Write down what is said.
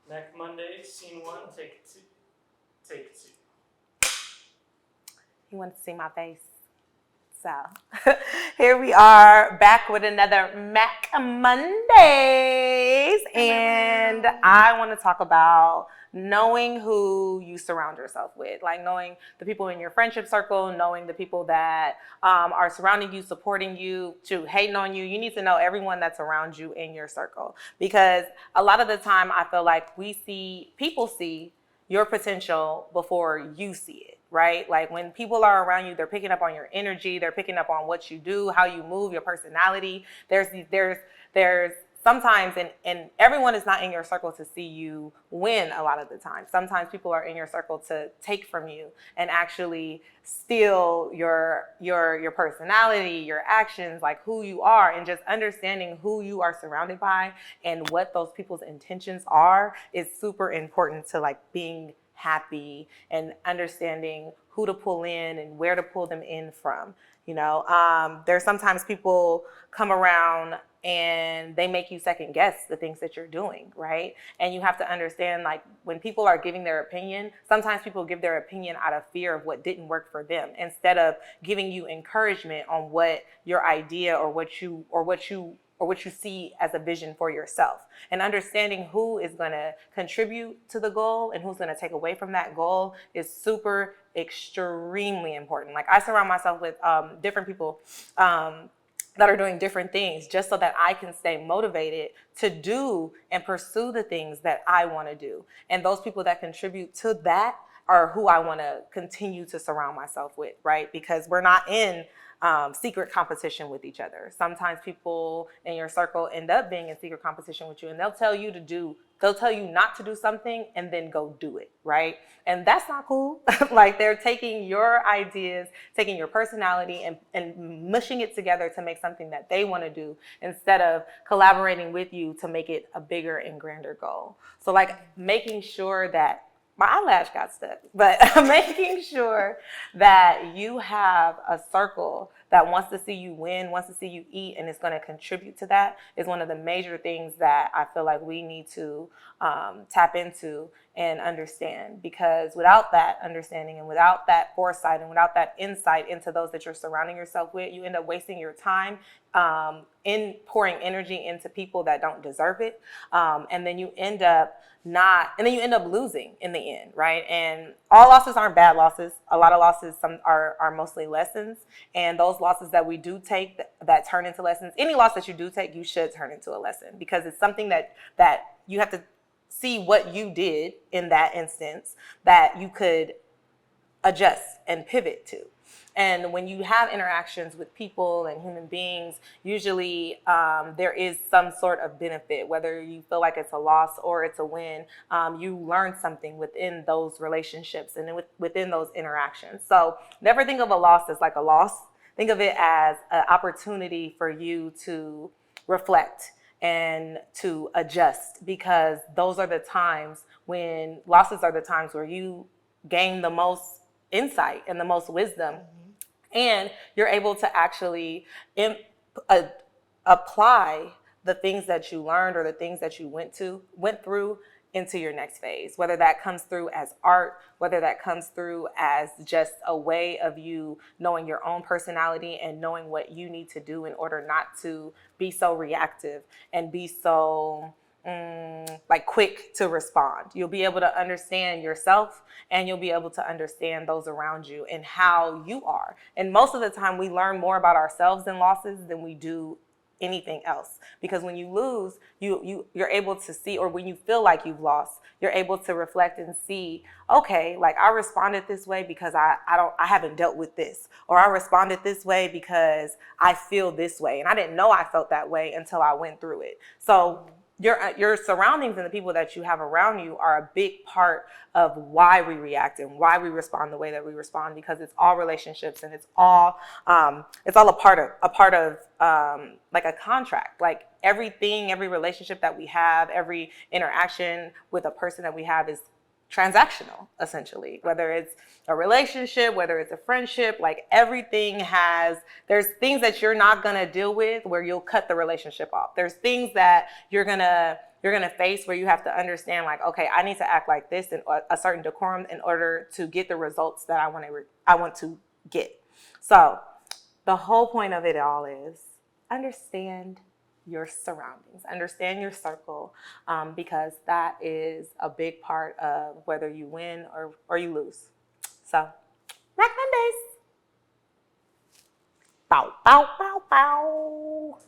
Next Monday, scene 1, take 2. Take 2. He wanted to see my face. So here we are back with another Mac Mondays. And I want to talk about knowing who you surround yourself with, like knowing the people in your friendship circle, knowing the people that are surrounding you, supporting you, hating on you. You need to know everyone that's around you in your circle, because a lot of the time I feel like people see your potential before you see it, right? Like when people are around you, they're picking up on your energy, they're picking up on what you do, how you move, your personality. There's sometimes, and everyone is not in your circle to see you win a lot of the time. Sometimes people are in your circle to take from you and actually steal your personality, your actions, like who you are, and just understanding who you are surrounded by and what those people's intentions are is super important to like being happy and understanding who to pull in and where to pull them in from. There's sometimes people come around and they make you second guess the things that you're doing, right? And you have to understand, like, when people are giving their opinion, sometimes people give their opinion out of fear of what didn't work for them, instead of giving you encouragement on what your idea or what you see as a vision for yourself, and understanding who is going to contribute to the goal and who's going to take away from that goal is super extremely important. Like, I surround myself with different people that are doing different things, just so that I can stay motivated to do and pursue the things that I want to do. And those people that contribute to that are who I want to continue to surround myself with, right? Because we're not in secret competition with each other. Sometimes people in your circle end up being in secret competition with you, and they'll tell you not to do something and then go do it, right? And that's not cool. Like, they're taking your ideas, taking your personality and mushing it together to make something that they want to do, instead of collaborating with you to make it a bigger and grander goal. So, like, making sure that my eyelash got stuck, but making sure that you have a circle that wants to see you win, wants to see you eat, and is going to contribute to that is one of the major things that I feel like we need to tap into and understand. Because without that understanding and without that foresight and without that insight into those that you're surrounding yourself with, you end up wasting your time in pouring energy into people that don't deserve it. And then you end up losing in the end, right? And all losses aren't bad losses. A lot of losses, some are mostly lessons. And those losses that we do take that turn into lessons, any loss that you do take, you should turn into a lesson, because it's something that you have to see what you did in that instance that you could adjust and pivot to. And when you have interactions with people and human beings, usually there is some sort of benefit, whether you feel like it's a loss or it's a win. You learn something within those relationships and within those interactions. So never think of a loss as like a loss. Think of it as an opportunity for you to reflect and to adjust, because those are the times when losses are the times where you gain the most insight and the most wisdom. And you're able to actually apply the things that you learned or the things that you went through into your next phase, whether that comes through as art, whether that comes through as just a way of you knowing your own personality and knowing what you need to do in order not to be so reactive and be so quick to respond. You'll be able to understand yourself, and you'll be able to understand those around you and how you are. And most of the time we learn more about ourselves in losses than we do anything else, because when you lose, you're able to see, or when you feel like you've lost, you're able to reflect and see, okay, like, I responded this way because I haven't dealt with this, or I responded this way because I feel this way, and I didn't know I felt that way until I went through it. So your surroundings and the people that you have around you are a big part of why we react and why we respond the way that we respond, because it's all relationships, and it's all a part of like a contract. Like, every relationship that we have, every interaction with a person that we have is transactional, essentially. Whether it's a relationship, whether it's a friendship, like, there's things that you're not gonna deal with where you'll cut the relationship off. There's things that you're gonna You're going to face where you have to understand, like, okay, I need to act like this in a certain decorum in order to get the results that I want to get. So the whole point of it all is understand your surroundings, understand your circle, because that is a big part of whether you win or you lose. So, Rock Mondays. Bow, bow, bow, bow.